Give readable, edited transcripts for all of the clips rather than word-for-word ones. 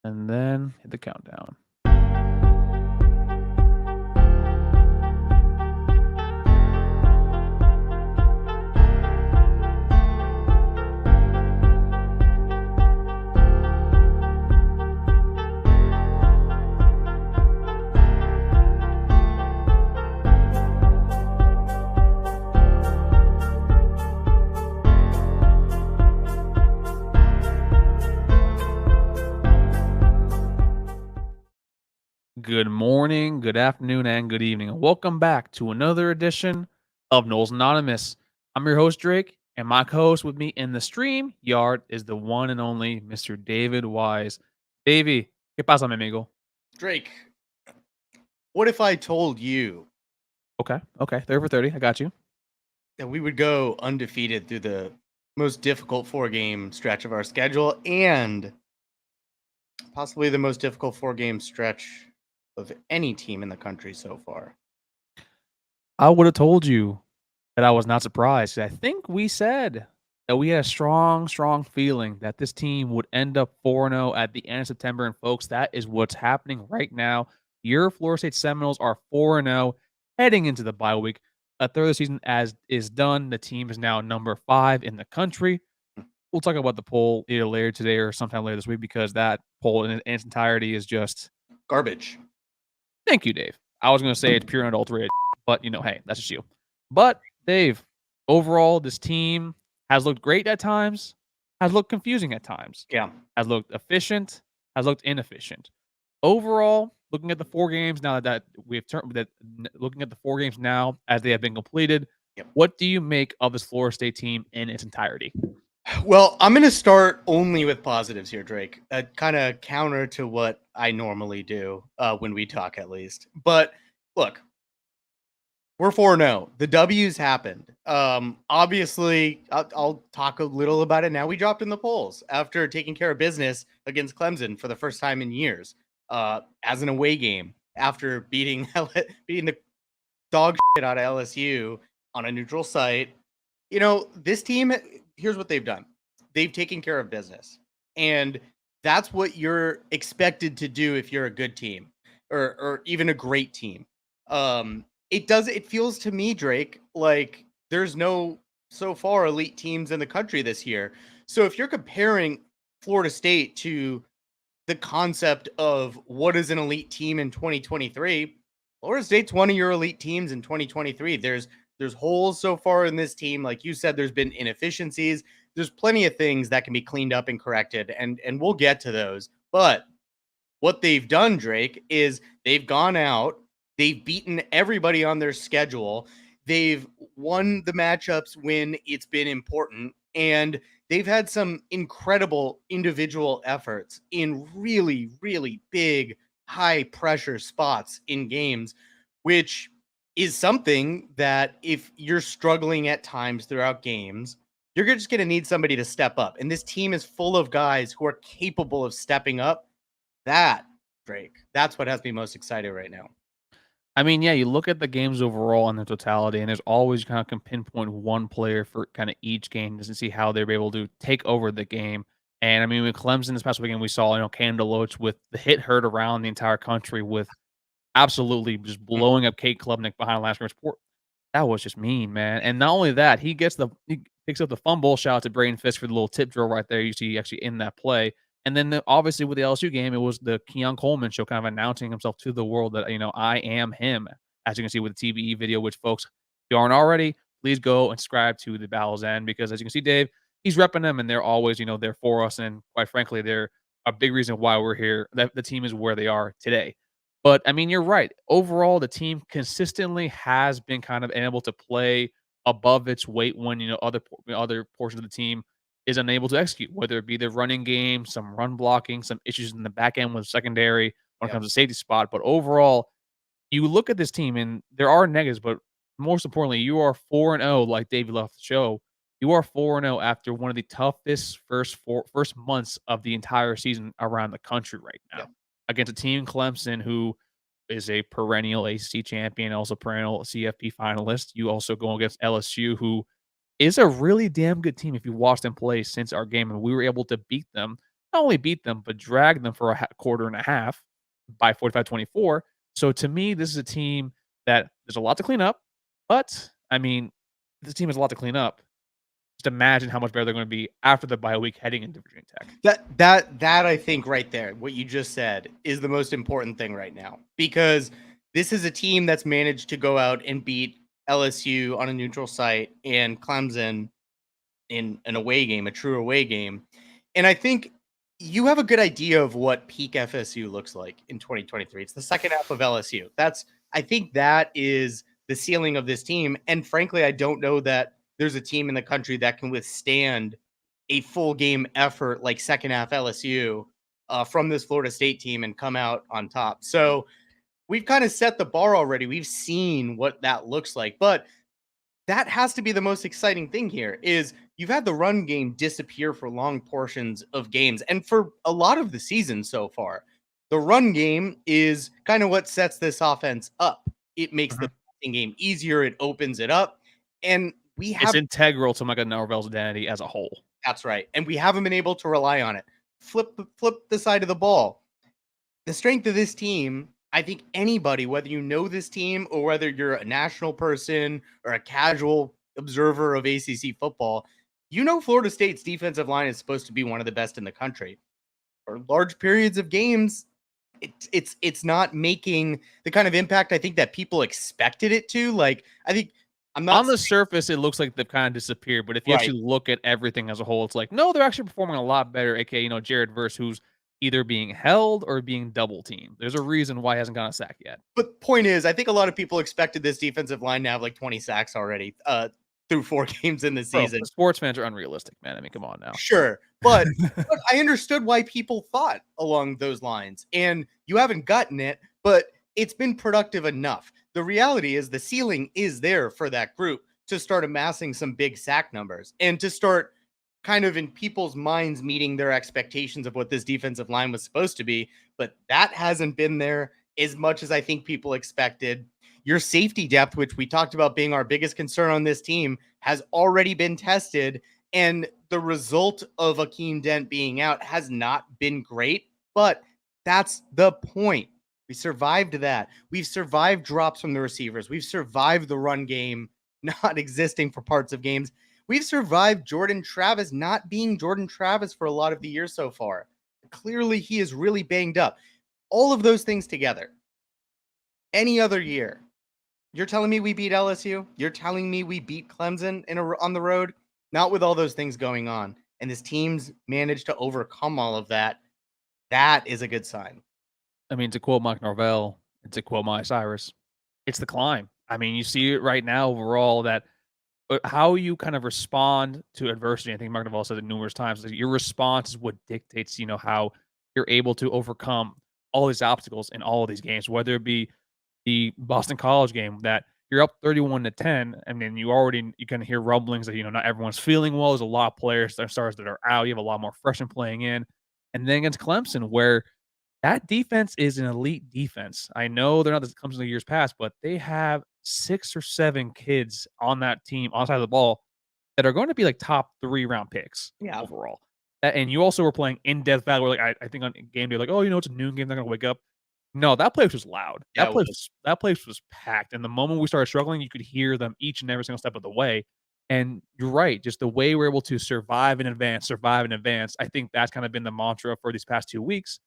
and then hit the countdown. Good morning, good afternoon, and good evening. And welcome back to another edition of Noles Anonymous. I'm your host, Drake, and my co-host with me in the stream yard is the one and only Mr. David Wise. Davey, ¿qué pasa, mi amigo? Drake, what if I told you Okay, 30 for 30. I got you. that we would go undefeated through the most difficult 4-game stretch of our schedule and possibly the most difficult 4-game stretch of any team in the country so far? I would have told you that I was not surprised. I think we said that we had a strong feeling that this team would end up 4-0 at the end of September. And folks, that is what's happening right now. Your Florida State Seminoles are 4-0 heading into the bye week. A third of the season as is done. The team is now number 5 in the country. We'll talk about the poll either later today or sometime later this week because that poll in its entirety is just Garbage. thank you, Dave. I was going to say it's pure and unadulterated, but hey, that's just you. But Dave, overall, this team has looked great at times, has looked confusing at times, Yeah. has looked efficient, has looked inefficient. Overall, looking at the 4 games now that we've turned that looking at the 4 games now as they have been completed, Yep. what do you make of this Florida State team in its entirety? Well, I'm going to start only with positives here, Drake. Kind of counter to what I normally do when we talk, at least. But look, we're 4-0. The W's happened. Obviously, I'll talk a little about it now. We dropped in the polls after taking care of business against Clemson for the first time in years, as an away game after beating the dog shit out of LSU on a neutral site. This team, here's what they've done. They've taken care of business. And that's what you're expected to do if you're a good team or even a great team. It feels to me, Drake, like there's no so far elite teams in the country this year. So if you're comparing Florida State to the concept of what is an elite team in 2023, Florida State's one of your elite teams in 2023. There's holes so far in this team. Like you said, there's been inefficiencies. There's plenty of things that can be cleaned up and corrected, and we'll get to those. But what they've done, Drake, is they've gone out, they've beaten everybody on their schedule, they've won the matchups when it's been important, and they've had some incredible individual efforts in really, really big, high pressure spots in games, which is something that if you're struggling at times throughout games, you're just going to need somebody to step up. And this team is full of guys who are capable of stepping up. That, Drake, that's what has me most excited right now. I mean, yeah, you look at the games overall in the totality, and there's always kind of can pinpoint one player for kind of each game just to see how they're able to take over the game. And I mean, with Clemson this past weekend, we saw Cam Deloach with the hit heard around the entire country with absolutely just blowing up Kate Klubnik behind the last scrimmage. That was just mean, man. And not only that, he picks up the fumble. Shout out to Braden Fisk for the little tip drill right there. You see actually in that play. And then obviously with the LSU game, it was the Keon Coleman show kind of announcing himself to the world that, I am him, as you can see with the TVE video, which folks, if you aren't already, please go and subscribe to the Battle's End because as you can see, Dave, he's repping them and they're always, there for us. And quite frankly, they're a big reason why we're here. That the team is where they are today. But I mean, you're right. Overall, the team consistently has been kind of able to play above its weight when other portions of the team is unable to execute, whether it be their running game, some run blocking, some issues in the back end with secondary when it comes to safety spot. But overall, you look at this team and there are negatives, but most importantly, you are 4-0, like Davey left the show. You are 4-0 after one of the toughest first months of the entire season around the country right now against a team Clemson who is a perennial ACC champion, also perennial CFP finalist. You also go against LSU, who is a really damn good team if you watch them play since our game, and we were able to beat them. not only beat them, but dragged them for a quarter and a half by 45-24. So to me, this is a team that there's a lot to clean up, but I mean, this team has a lot to clean up. Just imagine how much better they're going to be after the bye week heading into Virginia Tech. That I think right there, what you just said is the most important thing right now, because this is a team that's managed to go out and beat LSU on a neutral site and Clemson in an away game, a true away game. And I think you have a good idea of what peak FSU looks like in 2023. It's the second half of LSU. I think that is the ceiling of this team. And frankly, I don't know that there's a team in the country that can withstand a full game effort like second half LSU from this Florida State team and come out on top. So we've kind of set the bar already. We've seen what that looks like, but that has to be the most exciting thing here is you've had the run game disappear for long portions of games and for a lot of the season so far. The run game is kind of what sets this offense up. It makes the passing game easier. It opens it up. And it's integral to Micah Norvell's identity as a whole. That's right. And we haven't been able to rely on it. Flip the side of the ball. The strength of this team, I think anybody, whether you know this team or whether you're a national person or a casual observer of ACC football, you know Florida State's defensive line is supposed to be one of the best in the country. For large periods of games, it's not making the kind of impact I think that people expected it to. Like, I think I'm not on the surface, it looks like they've kind of disappeared, but if you actually look at everything as a whole, it's like, no, they're actually performing a lot better. AKA, Jared Verse, who's either being held or being double teamed. There's a reason why he hasn't gotten a sack yet. But point is, I think a lot of people expected this defensive line to have like 20 sacks already through 4 games in the season. Bro, sports fans are unrealistic, man. I mean, come on now. Sure. But I understood why people thought along those lines. And you haven't gotten it, but it's been productive enough. The reality is the ceiling is there for that group to start amassing some big sack numbers and to start kind of in people's minds meeting their expectations of what this defensive line was supposed to be. But that hasn't been there as much as I think people expected. Your safety depth, which we talked about being our biggest concern on this team, has already been tested. And the result of Akeem Dent being out has not been great, but that's the point. We survived that. We've survived drops from the receivers. We've survived the run game not existing for parts of games. We've survived Jordan Travis not being Jordan Travis for a lot of the year so far. Clearly, he is really banged up. All of those things together. Any other year, you're telling me we beat LSU? You're telling me we beat Clemson on the road? Not with all those things going on. And this team's managed to overcome all of that. That is a good sign. I mean, to quote Mike Norvell, and to quote Miley Cyrus, it's the climb. I mean, you see it right now overall that how you kind of respond to adversity. I think Mark Norvell said it numerous times. That your response is what dictates, how you're able to overcome all these obstacles in all of these games, whether it be the Boston College game that you're up 31-10, and then you kind of hear rumblings that not everyone's feeling well. There's a lot of players, stars that are out. You have a lot more freshmen playing in, and then against Clemson, where that defense is an elite defense. I know they're not as Clemson the years past, but they have 6 or 7 kids on that team on the side of the ball that are going to be like top 3 round picks overall. And you also were playing in Death Valley, where like I think on game day, like, oh, it's a noon game, they're gonna wake up. No, that place was loud. Yeah, that place was packed. And the moment we started struggling, you could hear them each and every single step of the way. And you're right, just the way we're able to survive in advance. I think that's kind of been the mantra for these past 2 weeks.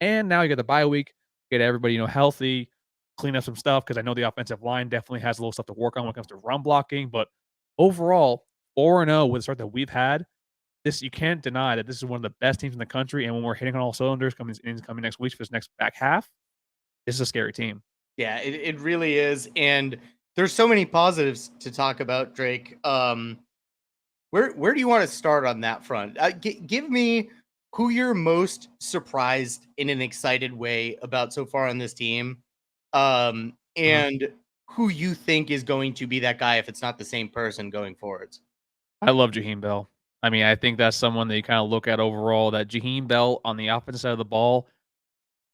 And now you get the bye week, get everybody, healthy, clean up some stuff, because I know the offensive line definitely has a little stuff to work on when it comes to run blocking. But overall, 4-0 with the start that we've had, you can't deny that this is one of the best teams in the country. And when we're hitting on all cylinders coming next week for this next back half, this is a scary team. Yeah, it really is. And there's so many positives to talk about, Drake. Where do you want to start on that front? Give me who you're most surprised in an excited way about so far on this team, and who you think is going to be that guy if it's not the same person going forwards. I love Jaheim Bell. I mean, I think that's someone that you kind of look at overall, that Jaheim Bell on the offensive side of the ball,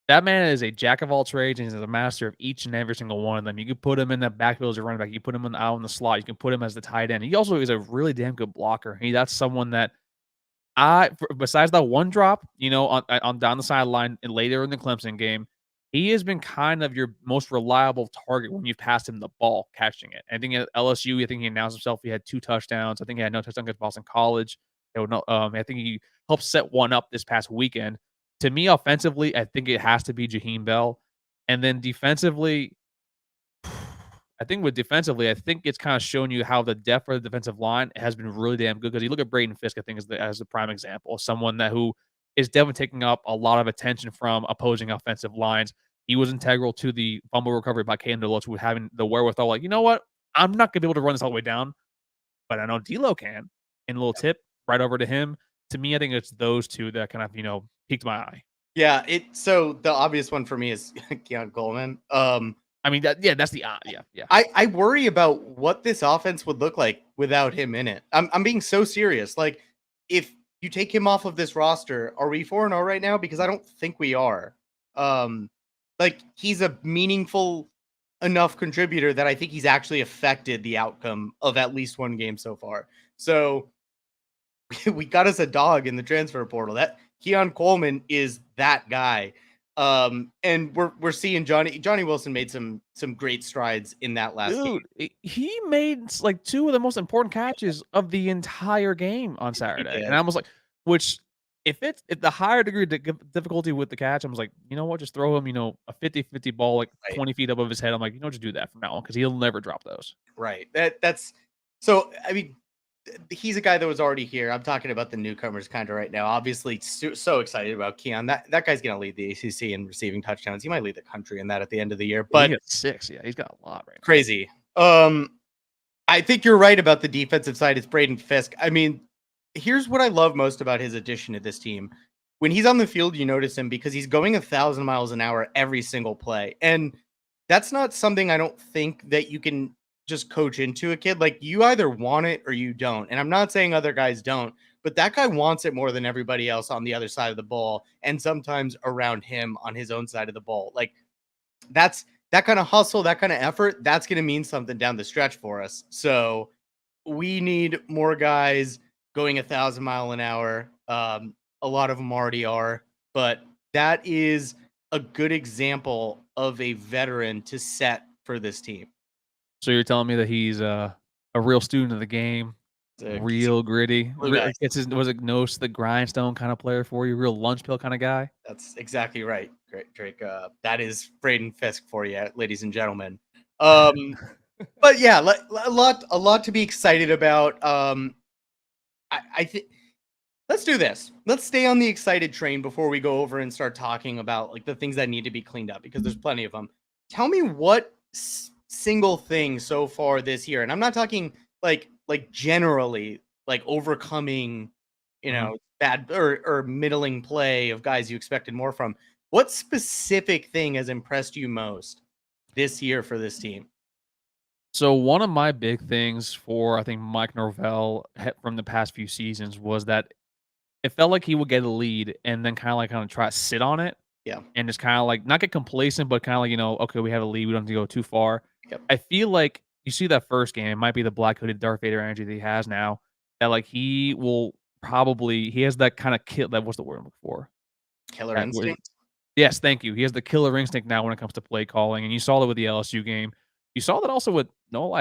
that man is a jack of all trades, and he's a master of each and every single one of them. You can put him in the backfield as a running back. You put him out in the slot. You can put him as the tight end. He also is a really damn good blocker. That's someone that Besides that one drop, on down the sideline and later in the Clemson game, he has been kind of your most reliable target when you've passed him the ball, catching it. I think at LSU, I think he announced himself. He had 2 touchdowns. I think he had no touchdown against Boston College. I think he helped set one up this past weekend. To me, offensively, I think it has to be Jaheim Bell, and then defensively, I think with defensively, I think it's kind of shown you how the depth of the defensive line has been really damn good. Because you look at Braden Fisk, I think, as the prime example, someone who is definitely taking up a lot of attention from opposing offensive lines. He was integral to the fumble recovery by Noles, who was having the wherewithal, like, you know what? I'm not gonna be able to run this all the way down, but I know D'Lo can. And a little tip right over to him. To me, I think it's those two that kind of piqued my eye. Yeah, so the obvious one for me is Keon Coleman. I mean, that's the yeah. I worry about what this offense would look like without him in it. I'm being so serious. Like, if you take him off of this roster, are we 4-0 right now? Because I don't think we are. Like, he's a meaningful enough contributor that I think he's actually affected the outcome of at least one game so far. So we got us a dog in the transfer portal. That Keon Coleman is that guy. And we're seeing Johnny Wilson made some great strides in that last game. Dude, he made like 2 of the most important catches of the entire game on Saturday, and I was like, which if the higher degree of difficulty with the catch, I was like, you know what, just throw him, a 50-50 ball like Right. 20 feet above his head. I'm like, just do that from now on because he'll never drop those. Right. That's so. I mean, he's a guy that was already here. I'm talking about the newcomers kind of right now. Obviously, so excited about Keon. That guy's going to lead the ACC in receiving touchdowns. He might lead the country in that at the end of the year. But he got 6. Yeah, he's got a lot right now. Crazy. I think you're right about the defensive side. It's Braden Fisk. I mean, here's what I love most about his addition to this team. When he's on the field, you notice him because he's going 1,000 miles an hour every single play. And that's not something I don't think that you can just coach into a kid. Like, you either want it or you don't. And I'm not saying other guys don't, but that guy wants it more than everybody else on the other side of the ball, and sometimes around him on his own side of the ball. Like, that's that kind of hustle, that kind of effort, that's going to mean something down the stretch for us. So we need more guys going 1,000 mile an hour. A lot of them already are, but that is a good example of a veteran to set for this team. So you're telling me that he's a real student of the game, real gritty. Was it nose to the grindstone kind of player for you, real lunch pill kind of guy? That's exactly right, Drake. That is Braden Fisk for you, ladies and gentlemen. But yeah, a lot to be excited about. I think let's do this. Let's stay on the excited train before we go over and start talking about like the things that need to be cleaned up, because there's plenty of them. Tell me what single thing so far this year, and I'm not talking like generally like overcoming, bad or middling play of guys you expected more from. What specific thing has impressed you most this year for this team? So one of my big things for, I think, Mike Norvell from the past few seasons was that it felt like he would get a lead and then kind of try to sit on it. Yeah. And just kind of like not get complacent, but kind of like, okay, we have a lead. We don't have to go too far. Yep. I feel like you see that first game, it might be the black hooded Darth Vader energy that he has now. That like he has that kind of what's the word I'm looking for? Killer instinct. Yes, thank you. He has the killer instinct now when it comes to play calling. And you saw that with the LSU game. You saw that also with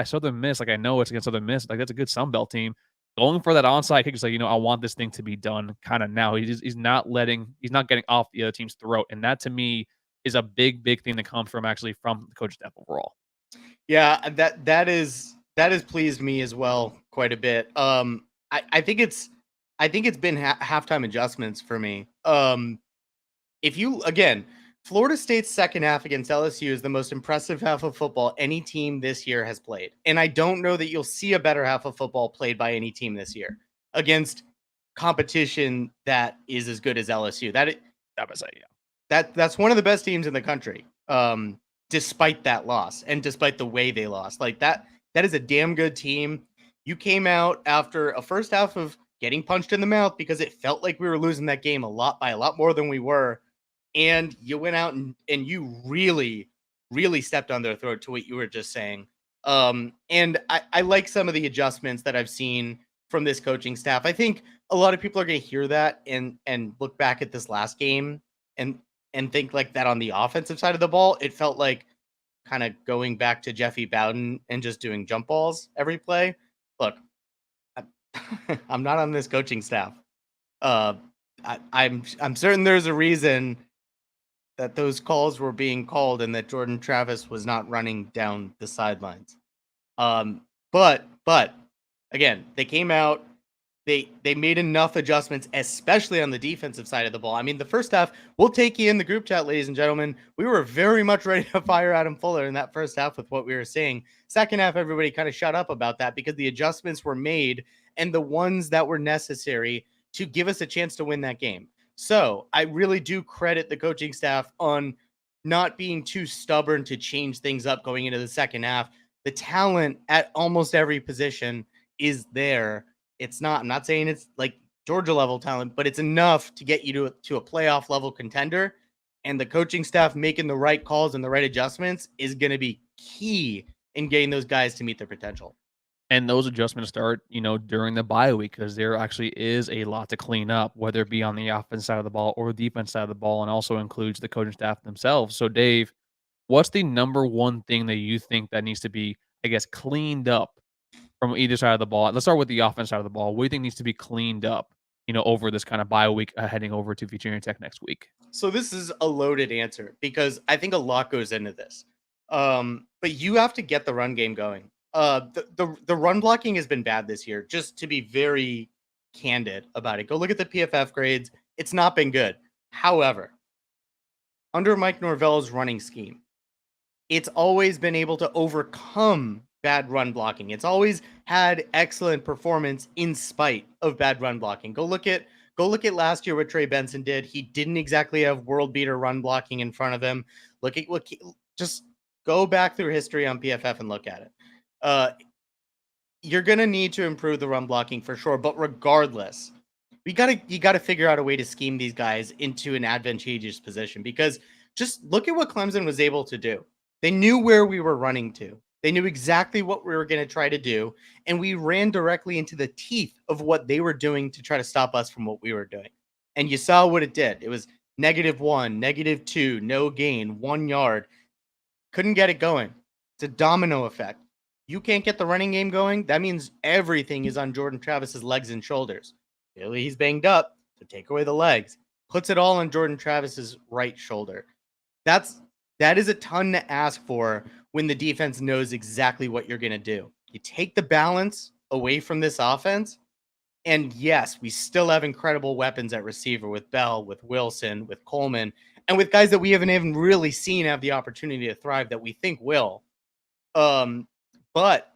Southern Miss. Like, I know it's against Southern Miss. Like, that's a good Sun Belt team. Going for that onside kick is like, I want this thing to be done kind of now. He's not getting off the other team's throat. And that to me is a big, big thing that comes from the coach staff overall. Yeah, that is pleased me as well quite a bit. I think it's been halftime adjustments for me. Florida State's second half against LSU is the most impressive half of football any team this year has played. And I don't know that you'll see a better half of football played by any team this year against competition that is as good as LSU. That's one of the best teams in the country. Despite that loss and despite the way they lost. Like, that is a damn good team. You came out after a first half of getting punched in the mouth because it felt like we were losing that game by a lot more than we were. And you went out and you really, really stepped on their throat, to what you were just saying. And I like some of the adjustments that I've seen from this coaching staff. I think a lot of people are going to hear that and look back at this last game and think like that on the offensive side of the ball. It felt like kind of going back to Jeffy Bowden and just doing jump balls every play. Look, I'm not on this coaching staff. I'm certain there's a reason that those calls were being called and that Jordan Travis was not running down the sidelines. But again, they came out. They made enough adjustments, especially on the defensive side of the ball. I mean, the first half, we'll take you in the group chat, ladies and gentlemen. We were very much ready to fire Adam Fuller in that first half with what we were seeing. Second half, everybody kind of shut up about that because the adjustments were made and the ones that were necessary to give us a chance to win that game. So I really do credit the coaching staff on not being too stubborn to change things up going into the second half. The talent at almost every position is there. I'm not saying it's like Georgia level talent, but it's enough to get you to a playoff level contender. And the coaching staff making the right calls and the right adjustments is going to be key in getting those guys to meet their potential. And those adjustments start, during the bye week because there actually is a lot to clean up, whether it be on the offense side of the ball or the defense side of the ball, and also includes the coaching staff themselves. So, Dave, what's the number one thing that you think that needs to be, I guess, cleaned up from either side of the ball? Let's start with the offense side of the ball. What do you think needs to be cleaned up, over this kind of bye week heading over to Virginia Tech next week? So this is a loaded answer because I think a lot goes into this. But you have to get the run game going. The run blocking has been bad this year, just to be very candid about it. Go look at the PFF grades. It's not been good. However, under Mike Norvell's running scheme, it's always been able to overcome bad run blocking. It's always had excellent performance in spite of bad run blocking. Go look at last year what Trey Benson did. He didn't exactly have world beater run blocking in front of him. Just go back through history on PFF and look at it. You're gonna need to improve the run blocking for sure, but regardless, you gotta figure out a way to scheme these guys into an advantageous position because just look at what Clemson was able to do. They knew where we were running to. They knew exactly what we were going to try to do, and we ran directly into the teeth of what they were doing to try to stop us from what we were doing. And you saw what it did. It was -1, -2, no gain, 1 yard. Couldn't get it going. It's a domino effect. You can't get the running game going. That means everything is on Jordan Travis's legs and shoulders. Clearly, he's banged up, so take away the legs. Puts it all on Jordan Travis's right shoulder. That is a ton to ask for when the defense knows exactly what you're going to do. You take the balance away from this offense, and yes, we still have incredible weapons at receiver with Bell, with Wilson, with Coleman, and with guys that we haven't even really seen have the opportunity to thrive that we think will. But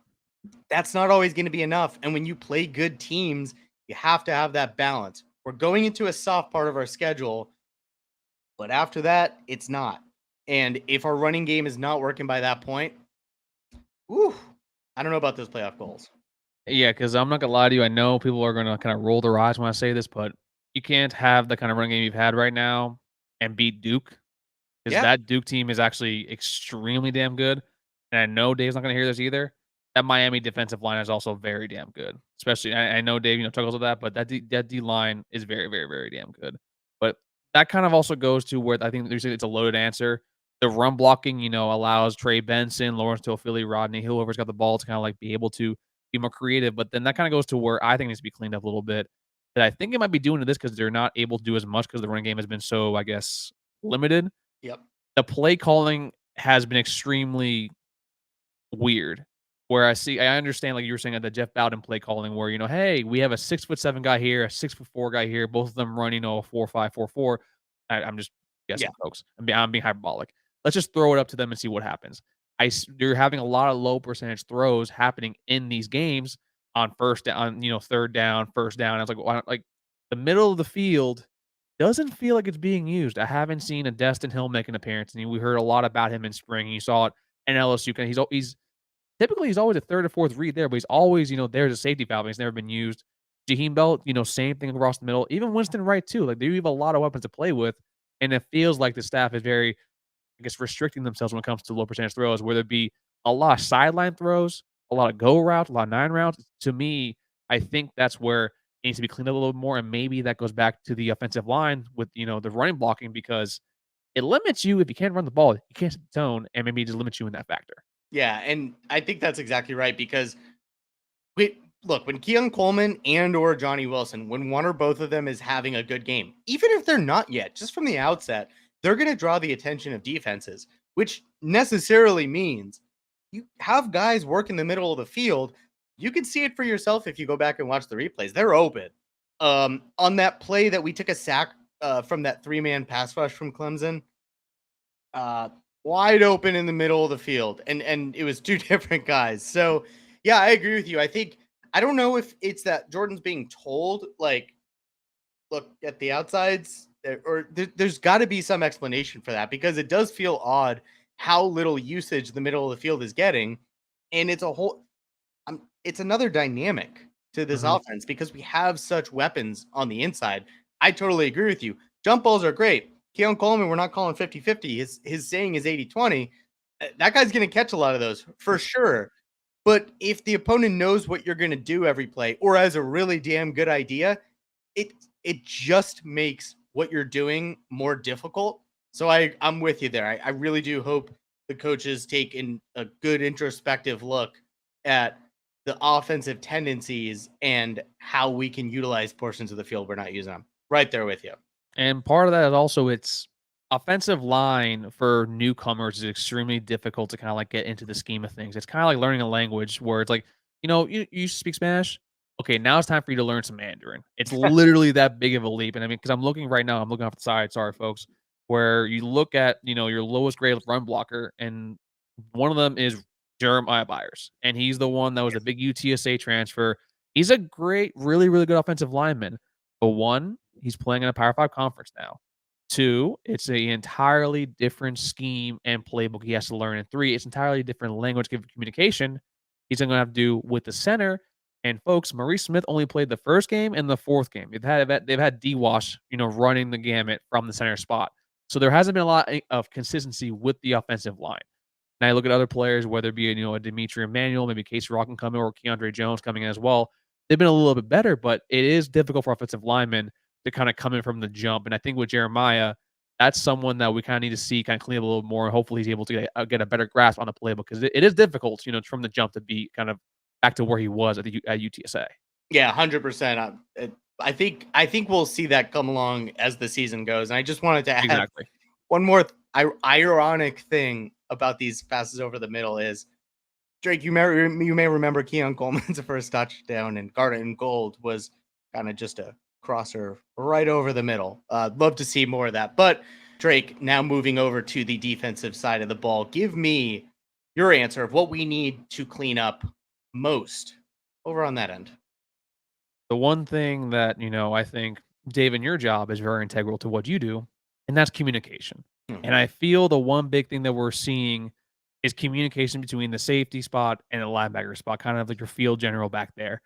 that's not always going to be enough. And when you play good teams, you have to have that balance. We're going into a soft part of our schedule, but after that, it's not. And if our running game is not working by that point, I don't know about those playoff goals. Yeah, because I'm not gonna lie to you. I know people are gonna kind of roll their eyes when I say this, but you can't have the kind of running game you've had right now and beat Duke because that Duke team is actually extremely damn good. And I know Dave's not gonna hear this either. That Miami defensive line is also very damn good. Especially, I know Dave, struggles with that, but that D line is very, very, very damn good. But that kind of also goes to where I think it's a loaded answer. The run blocking, allows Trey Benson, Lawrence Toafili, Rodney Hill, whoever's got the ball to kind of like be able to be more creative. But then that kind of goes to where I think it needs to be cleaned up a little bit. That I think it might be doing to this because they're not able to do as much because the running game has been so, I guess, limited. Yep. The play calling has been extremely weird. Where I understand, like you were saying, at the Jeff Bowden play calling, where hey, we have a 6'7" guy here, a 6'4" guy here, both of them running a 4.5, 4.4. I'm just guessing, folks. I'm being hyperbolic. Let's just throw it up to them and see what happens. You're having a lot of low percentage throws happening in these games on first down, third down, first down. I was like, the middle of the field doesn't feel like it's being used. I haven't seen a Destin Hill make an appearance, and we heard a lot about him in spring. You saw it in LSU. He's typically he's always a third or fourth read there, but he's always there's a safety valve. He's never been used. Jaheim Bell, same thing across the middle. Even Winston Wright too. Like they have a lot of weapons to play with, and it feels like the staff is very, I guess, restricting themselves when it comes to low percentage throws, whether it be a lot of sideline throws, a lot of go routes, a lot of 9 routes. To me, I think that's where It needs to be cleaned up a little more, and maybe that goes back to the offensive line with, the running blocking because it limits you if you can't run the ball, you can't set the tone, and maybe it just limits you in that factor. Yeah, and I think that's exactly right because look, when Keon Coleman and or Johnny Wilson, when one or both of them is having a good game, even if they're not yet, just from the outset, they're going to draw the attention of defenses, which necessarily means you have guys work in the middle of the field. You can see it for yourself if you go back and watch the replays. They're open. On that play that we took a sack from that 3-man pass rush from Clemson, uh, wide open in the middle of the field, and it was two different guys. So yeah, I agree with you. I don't know if it's that Jordan's being told like look at the outsides, or there's got to be some explanation for that because it does feel odd how little usage the middle of the field is getting, and it's another dynamic to this Mhm. offense because we have such weapons on the inside. I totally agree with you. Jump balls are great. Keon Coleman, we're not calling 50-50. His saying is 80-20. That guy's going to catch a lot of those for sure. But if the opponent knows what you're going to do every play or has a really damn good idea, it it just makes what you're doing more difficult. So I'm with you there. I really do hope the coaches take a good introspective look at the offensive tendencies and how we can utilize portions of the field we're not using them. Right there with you. And part of that is also it's offensive line for newcomers is extremely difficult to kinda, like, get into the scheme of things. It's kinda like learning a language where it's like, you speak Spanish? Okay, now it's time for you to learn some Mandarin. It's literally that big of a leap, and I mean, because 'cause I'm looking right now, I'm looking off the side, sorry, folks, where you look at, your lowest grade run blocker, and one of them is Jeremiah Byers, and he's the one that was a Yes. big UTSA transfer. He's a great, really, really good offensive lineman, but 1, he's playing in a Power 5 conference now. 2, it's a entirely different scheme and playbook he has to learn. And 3, it's entirely different language of communication he's gonna have to do with the center. And folks, Maurice Smith only played the first game and the fourth game. They've had D-Wash, running the gamut from the center spot. So there hasn't been a lot of consistency with the offensive line. And I look at other players, whether it be, a Dimitri Emmanuel, maybe Casey Rocken coming or Keandre Jones coming in as well. They've been a little bit better, but it is difficult for offensive linemen to kinda come in from the jump. And I think with Jeremiah, that's someone that we kinda need to see kinda clean up a little more. And hopefully he's able to get a better grasp on the playbook because it is difficult, from the jump to be kind of back to where he was at UTSA. Yeah, 100%. I think we'll see that come along as the season goes. And I just wanted to add Exactly. one more ironic thing about these passes over the middle is Drake. You may remember Keon Coleman's first touchdown in Garnet and Gold was kind of just a crosser right over the middle. Love to see more of that. But Drake, now moving over to the defensive side of the ball, give me your answer of what we need to clean up most over on that end. The one thing that, I think, Dave, in your job is very integral to what you do, and that's communication. And Mhm. I feel the one big thing that we're seeing is communication between the safety spot and the linebacker spot, kind of like your field general back there.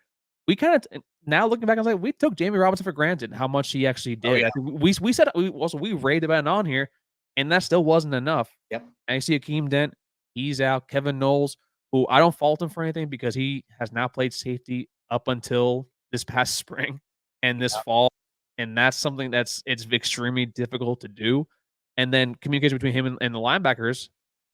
We kind of now looking back, I was like, we took Jamie Robinson for granted how much he actually Oh did. yeah. I think we said we rated about it on here, and that still wasn't enough. Yep. And I see Akeem Dent, he's out. Kevin Knowles, who I don't fault him for anything because he has not played safety up until this past spring and this fall, and that's something it's extremely difficult to do. And then communication between him and the linebackers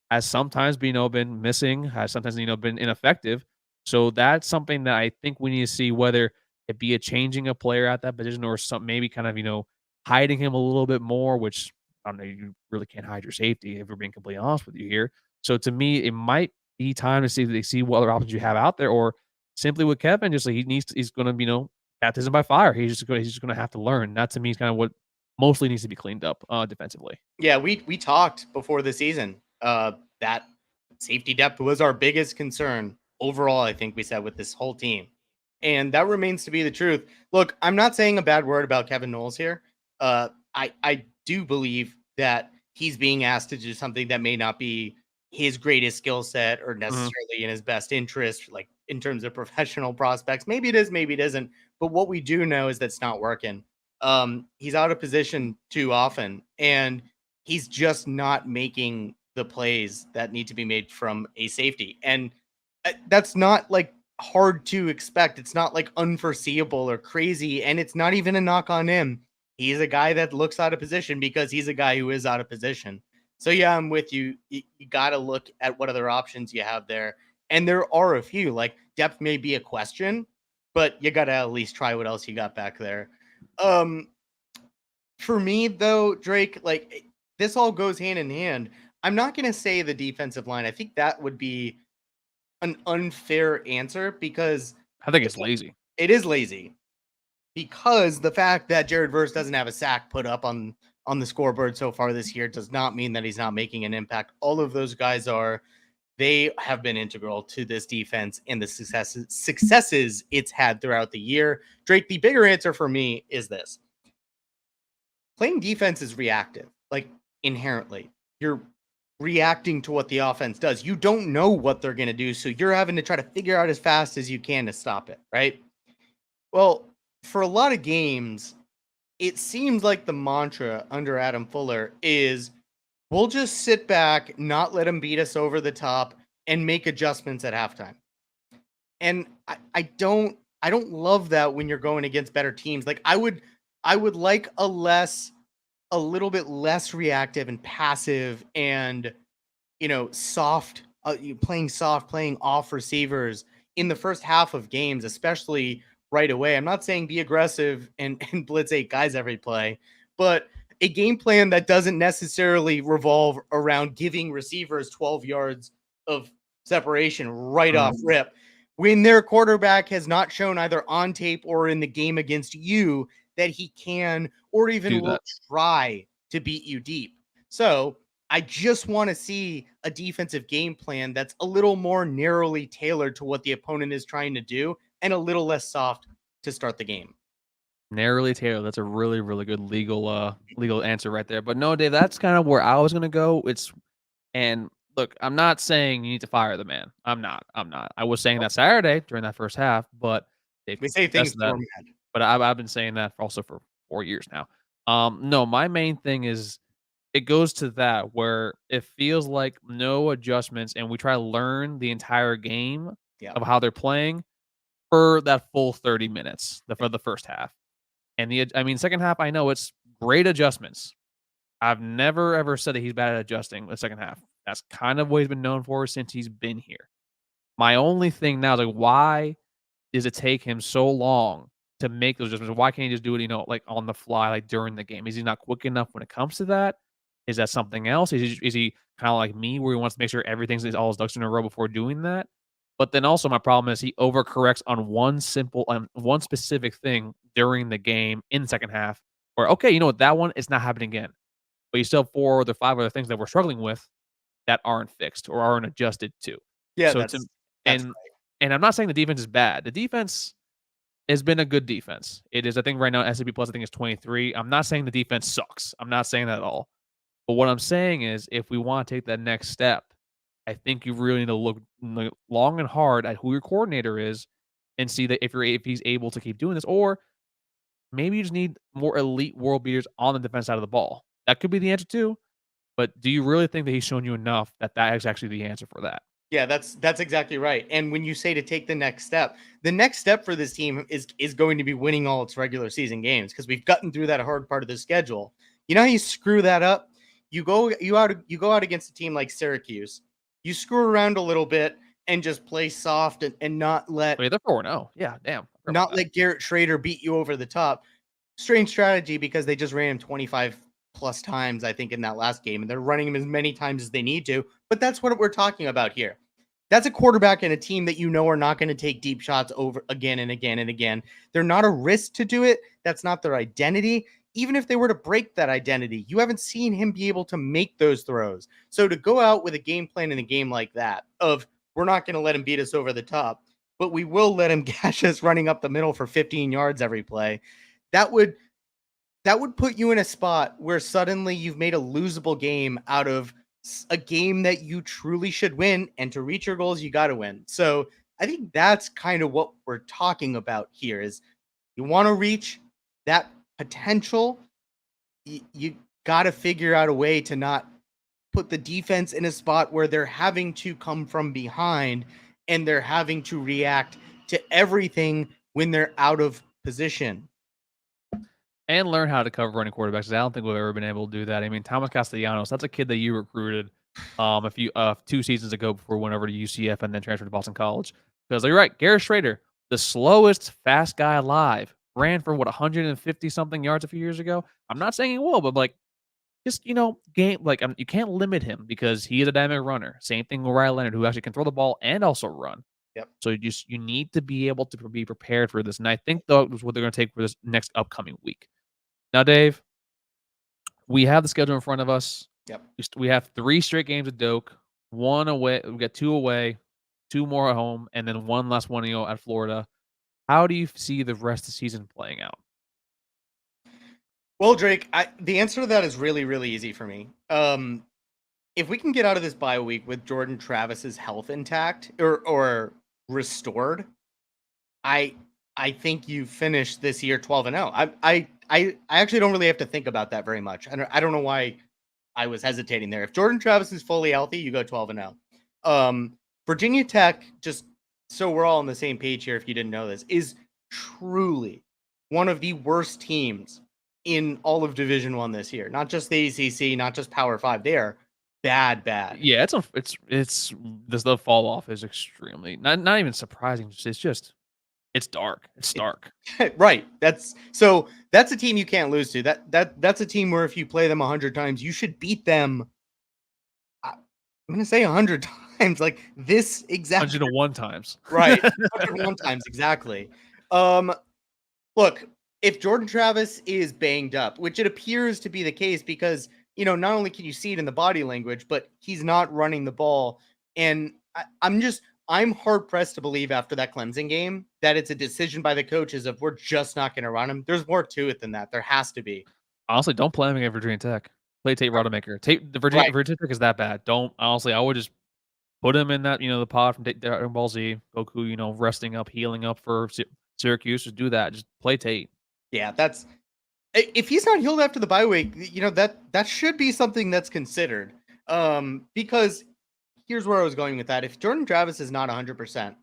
has sometimes been missing, has sometimes been ineffective. So that's something that I think we need to see whether it be a changing a player at that position or some maybe kind of hiding him a little bit more, which I don't know. You really can't hide your safety if we're being completely honest with you here. So to me, it might be time to see if they see what other options you have out there, or simply with Kevin, just like he's going to baptism by fire. He's just going to have to learn. That to me is kind of what mostly needs to be cleaned up defensively. Yeah, we talked before the season. That safety depth was our biggest concern overall. I think we said with this whole team, and that remains to be the truth. Look, I'm not saying a bad word about Kevin Knowles here. I do believe that he's being asked to do something that may not be his greatest skill set or Mhm. necessarily in his best interest, like in terms of professional prospects. Maybe it is, maybe it isn't. But what we do know is that's not working. He's out of position too often, and he's just not making the plays that need to be made from a safety. And that's not like hard to expect. It's not like unforeseeable or crazy, and it's not even a knock on him. He's a guy that looks out of position because he's a guy who is out of position. So yeah, I'm with you. You got to look at what other options you have there, and there are a few. Like depth may be a question, but you got to at least try what else you got back there. Um, for me though, Drake, like this all goes hand in hand. I'm not going to say the defensive line. I think that would be an unfair answer because I think it's lazy. it is lazy. Because the fact that Jared Verse doesn't have a sack put up on the scoreboard so far this year does not mean that he's not making an impact. All of those guys are. They have been integral to this defense and the successes it's had throughout the year. Drake, the bigger answer for me is this. Playing defense is reactive, like inherently. You're reacting to what the offense does. You don't know what they're going to do, so you're having to try to figure out as fast as you can to stop it, right? Well, for a lot of games, it seems like the mantra under Adam Fuller is we'll just sit back, not let him beat us over the top, and make adjustments at halftime. And I don't love that when you're going against better teams. Like I would like a little bit less reactive and passive and soft, playing soft, playing off receivers in the first half of games, especially right away. I'm not saying be aggressive and blitz 8 guys every play, but a game plan that doesn't necessarily revolve around giving receivers 12 yards of separation right off rip when their quarterback has not shown either on tape or in the game against you that he can or even will try to beat you deep. So I just want to see a defensive game plan that's a little more narrowly tailored to what the opponent is trying to do and a little less soft to start the game. Narrowly tailored. That's a really, really good legal answer right there. But no, Dave, that's kind of where I was gonna go. And look, I'm not saying you need to fire the man. I'm not. I was saying that Saturday during that first half, but they We say things that. format. But I've been saying that for 4 years now. No, my main thing is it goes to that where it feels like no adjustments, and we try to learn the entire game Yeah. of how they're playing for that full 30 minutes for the first half. And second half, I know it's great adjustments. I've never ever said that he's bad at adjusting the second half. That's kind of what he's been known for since he's been here. My only thing now is like, why does it take him so long to make those adjustments? Why can't he just do it, like on the fly, like during the game? Is he not quick enough when it comes to that? Is that something else? Is he kind of like me where he wants to make sure everything's all his ducks in a row before doing that? But then also my problem is he overcorrects on one specific thing during the game in the second half where, okay, you know what, that one is not happening again. But you still have 4 or 5 other things that we're struggling with that aren't fixed or aren't adjusted to. Yeah, So that's and right. and I'm not saying the defense is bad. The defense has been a good defense. It is, I think right now S&P Plus I think is 23. I'm not saying the defense sucks. I'm not saying that at all. But what I'm saying is if we want to take that next step, I think you really need to look long and hard at who your coordinator is and see that if he's able to keep doing this, or maybe you just need more elite world beaters on the defense side of the ball. That could be the answer too. But do you really think that he's shown you enough that that is actually the answer for that? Yeah, that's exactly right. And when you say to take the next step for this team is going to be winning all its regular season games because we've gotten through that hard part of the schedule. You know how you screw that up? You go out against a team like Syracuse. You screw around a little bit and just play soft and not let Wait, they're 4-0. Yeah, damn. not let Garrett Schrader beat you over the top. Strange strategy because they just ran him 25 plus times, I think, in that last game, and they're running him as many times as they need to. But that's what we're talking about here. That's a quarterback and a team that you know are not going to take deep shots over again and again and again. They're not a risk to do it. That's not their identity. Even if they were to break that identity, you haven't seen him be able to make those throws. So to go out with a game plan in a game like that of we're not going to let him beat us over the top, but we will let him gash us running up the middle for 15 yards every play. That would put you in a spot where suddenly you've made a losable game out of a game that you truly should win, and to reach your goals, you got to win. So I think that's kind of what we're talking about here is you want to reach that potential. You got to figure out a way to not put the defense in a spot where they're having to come from behind and they're having to react to everything when they're out of position. And learn how to cover running quarterbacks. I don't think we've ever been able to do that. I mean, Thomas Castellanos, that's a kid that you recruited a few 2 seasons ago before he went over to UCF and then transferred to Boston College. Because you're right, Garrett Schrader, the slowest fast guy alive, ran for 150 something yards a few years ago. I'm not saying he will, but just game you can't limit him because he is a dynamic runner. Same thing with Ryan Leonard, who actually can throw the ball and also run. Yep. So you need to be able to be prepared for this, and I think that is what they're going to take for this next upcoming week. Now, Dave, we have the schedule in front of us. Yep. We have 3 straight games at Doak, 1 away. We got 2 away, 2 more at home, and then 1 last one at Florida. How do you see the rest of the season playing out? Well, Drake, the answer to that is really, really easy for me. If we can get out of this bye week with Jordan Travis's health intact or restored, I think you finish this year 12-0. I actually don't really have to think about that very much. I don't know why I was hesitating there. If Jordan Travis is fully healthy, you go 12-0. Virginia Tech, just so we're all on the same page here, if you didn't know this, is truly one of the worst teams in all of Division I this year. Not just the ACC, not just Power 5. They are bad. Yeah, the fall off is extremely not even surprising. It's dark. It's stark. Right. That's a team you can't lose to. That's a team where if you play them 100 times, you should beat them. I'm going to say 100 times, like this exact 101 times. Right. 101 times exactly. Look, if Jordan Travis is banged up, which it appears to be the case because, not only can you see it in the body language, but he's not running the ball. And I'm hard pressed to believe after that Clemson game that it's a decision by the coaches of we're just not going to run him. There's more to it than that. There has to be. Honestly, don't play him against Virginia Tech. Play Tate Rodemaker. Virginia Tech is that bad. I would just put him in that, the pod from Dragon Ball Z. Goku, resting up, healing up for Syracuse. Just do that. Just play Tate. Yeah, if he's not healed after the bye week, that should be something that's considered. Because here's where I was going with that. If Jordan Travis is not 100%,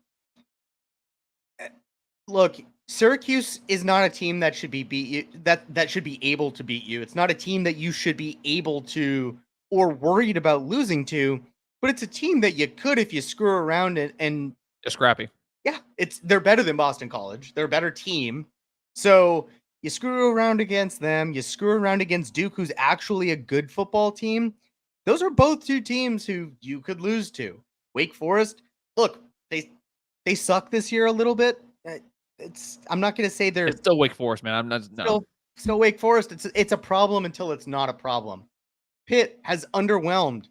look, Syracuse is not a team that should be that should be able to beat you. It's not a team that you should be able to or worried about losing to, but it's a team that you could if you screw around and just scrappy. Yeah, they're better than Boston College. They're a better team. So you screw around against them. You screw around against Duke, who's actually a good football team. Those are both 2 teams who you could lose to. Wake Forest, look, they suck this year a little bit. I'm not going to say it's still Wake Forest, man. I'm not still Wake Forest. It's a problem until it's not a problem. Pitt has underwhelmed.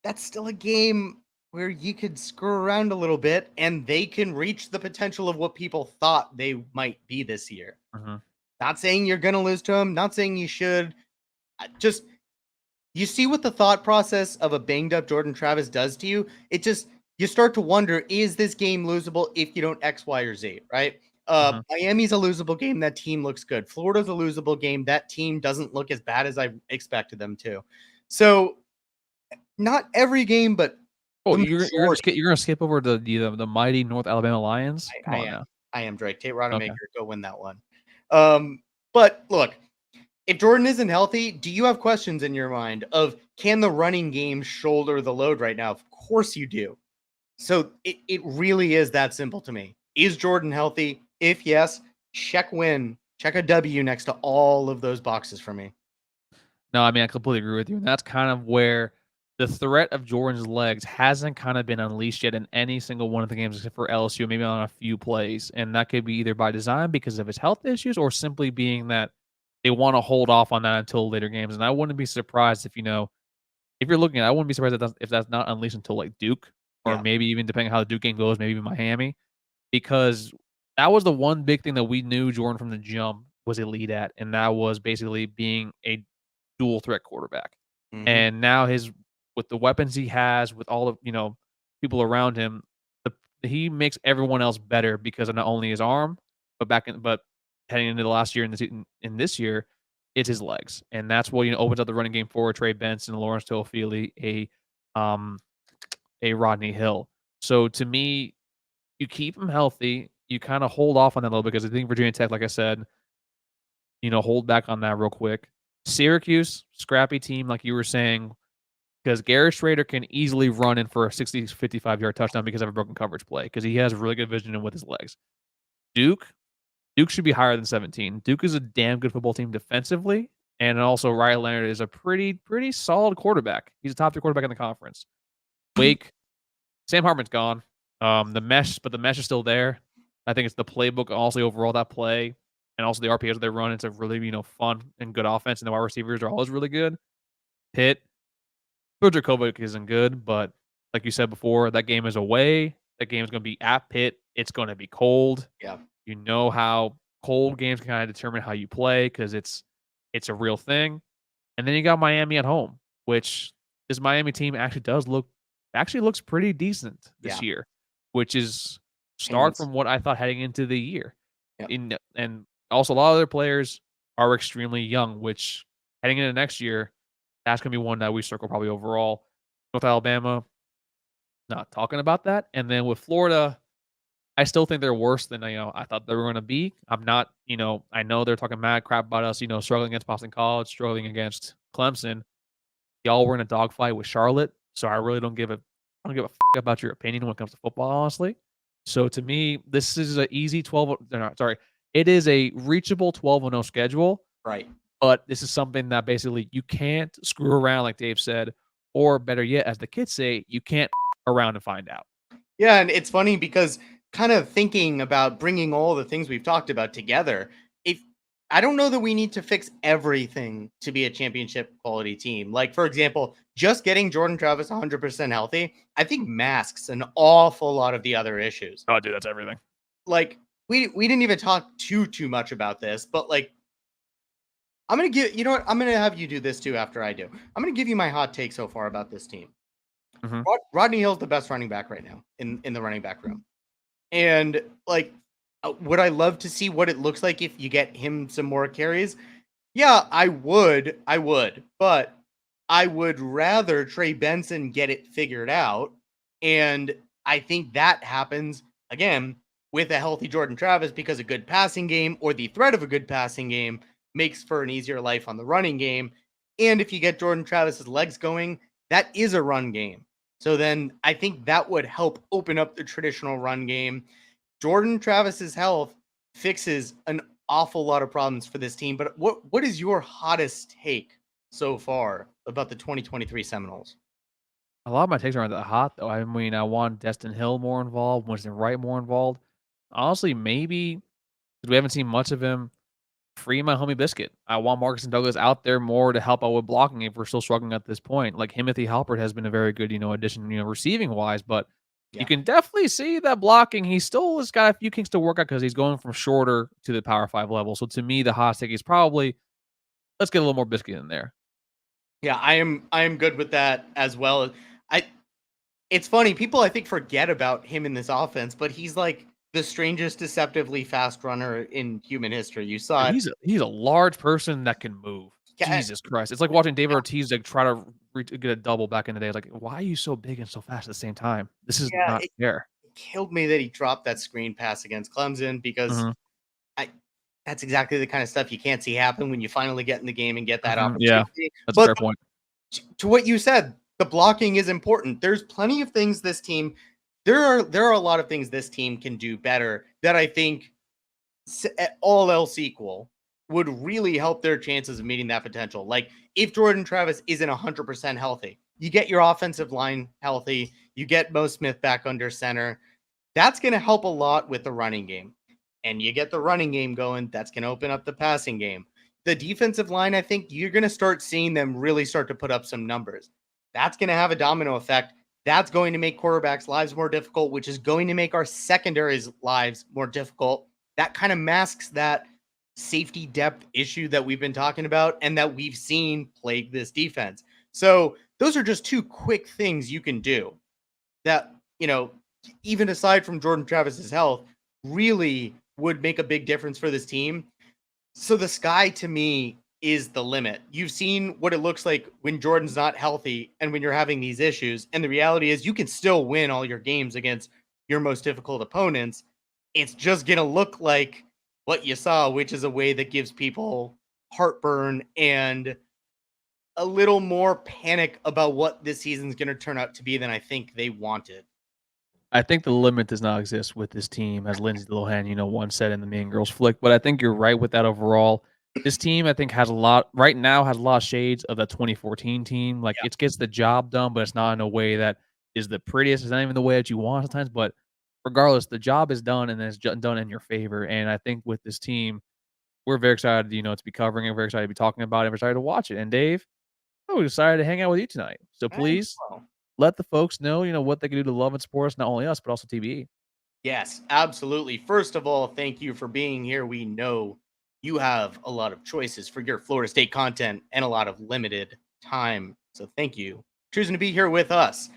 That's still a game where you could screw around a little bit and they can reach the potential of what people thought they might be this year. Mm-hmm. Not saying you're going to lose to them. Not saying you should. Just, you see what the thought process of a banged up Jordan Travis does to you. You start to wonder, is this game losable if you don't X, Y, or Z, right? Miami's a losable game. That team looks good. Florida's a losable game. That team doesn't look as bad as I expected them to. So not every game, but you're gonna skip over the mighty North Alabama Lions? I am Drake. Tate Rodemaker, go win that one. But look, if Jordan isn't healthy, do you have questions in your mind of can the running game shoulder the load right now? Of course you do. So it really is that simple to me. Is Jordan healthy? If yes, check win. Check a W next to all of those boxes for me. No, I mean, I completely agree with you. And that's kind of where the threat of Jordan's legs hasn't kind of been unleashed yet in any single one of the games except for LSU, maybe on a few plays. And that could be either by design because of his health issues or simply being that they want to hold off on that until later games. And I wouldn't be surprised if you're looking at it, I wouldn't be surprised if that's not unleashed until like Duke or maybe even depending on how the Duke game goes, maybe even Miami. Because that was the one big thing that we knew Jordan from the jump was elite at, and that was basically being a dual threat quarterback. Mm-hmm. And now with the weapons he has, with all of people around him, he makes everyone else better because of not only his arm, but heading into the last year in this year, it's his legs, and that's what opens up the running game for Trey Benson, Lawrence Toafili, a Rodney Hill. So to me, you keep them healthy. You kind of hold off on that a little bit because I think Virginia Tech, like I said, hold back on that real quick. Syracuse, scrappy team, like you were saying, because Garrett Schrader can easily run in for a 60, 55-yard touchdown because of a broken coverage play because he has really good vision with his legs. Duke should be higher than 17. Duke is a damn good football team defensively, and also Riley Leonard is a pretty solid quarterback. He's a top 3 quarterback in the conference. Wake, Sam Hartman's gone. The mesh is still there. I think it's the playbook, also overall that play, and also the RPOs they run. It's a really fun and good offense, and the wide receivers are always really good. Pitt, Kovac isn't good, but like you said before, that game is away. That game is going to be at Pitt. It's going to be cold. Yeah. You know how cold games can kind of determine how you play because it's a real thing. And then you got Miami at home, which this Miami team actually looks pretty decent this year, which is start from what I thought heading into the year. Yep. And also a lot of other players are extremely young, which heading into next year, that's going to be one that we circle probably overall. North Alabama, not talking about that. And then with Florida, I still think they're worse than I thought they were going to be. I'm not, I know they're talking mad crap about us, struggling against Boston College, struggling against Clemson. Y'all were in a dogfight with Charlotte, so I really don't give a about your opinion when it comes to football, honestly. So to me, this is an easy 12. No, sorry, it is a reachable 12-0 schedule. Right. But this is something that basically you can't screw around, like Dave said, or better yet, as the kids say, you can't around and find out. Yeah, and it's funny because kind of thinking about bringing all the things we've talked about together, I don't know that we need to fix everything to be a championship quality team. Like, for example, just getting Jordan Travis 100% healthy, I think masks an awful lot of the other issues. Oh, dude, that's everything. Like, we didn't even talk too much about this, but like, I'm going to give, you know what? I'm going to have you do this too after I do. I'm going to give you my hot take so far about this team. Mm-hmm. Rodney Hill's the best running back right now in the running back room. And like, would I love to see what it looks like if you get him some more carries? Yeah, I would, but I would rather Trey Benson get it figured out. And I think that happens again with a healthy Jordan Travis because a good passing game or the threat of a good passing game makes for an easier life on the running game. And if you get Jordan Travis's legs going, that is a run game. So then I think that would help open up the traditional run game. Jordan Travis's health fixes an awful lot of problems for this team. But what is your hottest take so far about the 2023 Seminoles? A lot of my takes aren't that hot, though. I mean, I want Destin Hill more involved, Winston Wright more involved. Honestly, maybe because we haven't seen much of him. Free my homie Biscuit. I want Marcus and Douglas out there more to help out with blocking if we're still struggling at this point. Like Timothy Halpert has been a very good, addition, receiving wise, but you can definitely see that blocking. He still has got a few kinks to work out because he's going from shorter to the Power 5 level. So to me, the hot take is probably let's get a little more Biscuit in there. Yeah, I am good with that as well. It's funny, people I think forget about him in this offense, but he's like the strangest deceptively fast runner in human history. You saw it. He's a large person that can move. Jesus Christ. It's like watching David Ortiz try to get a double back in the day. Like, why are you so big and so fast at the same time? This is not fair. It killed me that he dropped that screen pass against Clemson because that's exactly the kind of stuff you can't see happen when you finally get in the game and get that opportunity. Yeah, that's a fair point. To what you said, the blocking is important. There's plenty of things this team there are a lot of things this team can do better that I think, all else equal, would really help their chances of meeting that potential. Like if Jordan Travis isn't 100% healthy, you get your offensive line healthy, you get Mo Smith back under center. That's going to help a lot with the running game. And you get the running game going, that's going to open up the passing game. The defensive line, I think you're going to start seeing them really start to put up some numbers. That's going to have a domino effect. That's going to make quarterbacks' lives more difficult, which is going to make our secondaries' lives more difficult. That kind of masks that safety depth issue that we've been talking about and that we've seen plague this defense. So those are just two quick things you can do that, even aside from Jordan Travis's health, really would make a big difference for this team. So the sky to me is the limit. You've seen what it looks like when Jordan's not healthy and when you're having these issues. And the reality is you can still win all your games against your most difficult opponents, it's just going to look like what you saw, which is a way that gives people heartburn and a little more panic about what this season's going to turn out to be than I think they wanted. I think the limit does not exist with this team, as Lindsay Lohan, once said in the Mean Girls flick. But I think you're right with that overall. This team, I think, has a lot right now has a lot of shades of the 2014 team. Like Yeah. it gets the job done, but it's not in a way that is the prettiest. It's not even the way that you want sometimes. But regardless, the job is done and it's done in your favor. And I think with this team, we're very excited, to be covering it. We're very excited to be talking about it. We're excited to watch it. And Dave, we're excited to hang out with you tonight. So I please know. let the folks know, what they can do to love and support us, not only us, but also TBE. Yes, absolutely. First of all, thank you for being here. We know you have a lot of choices for your Florida State content and a lot of limited time. So thank you for choosing to be here with us.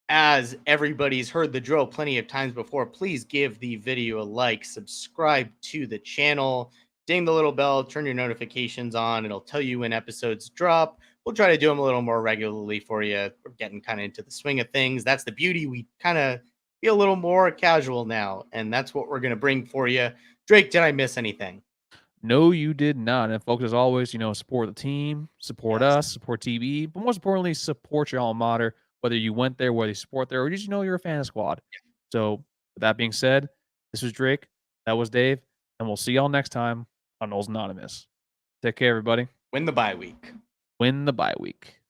As everybody's heard the drill plenty of times before, please give the video a like, subscribe to the channel, ding the little bell, turn your notifications on. It'll tell you when episodes drop. We'll try to do them a little more regularly for you. We're getting kind of into the swing of things. That's the beauty. We kind of be a little more casual now, and that's what we're going to bring for you. Drake, did I miss anything? No, you did not. And folks, as always, support the team, support Yes. us, support TV, but most importantly, support your alma mater, whether you went there, whether you support there, or just you're a fan of squad. So with that being said, this was Drake, that was Dave, and we'll see y'all next time on Noles Anonymous. Take care, everybody. Win the bye week. Win the bye week.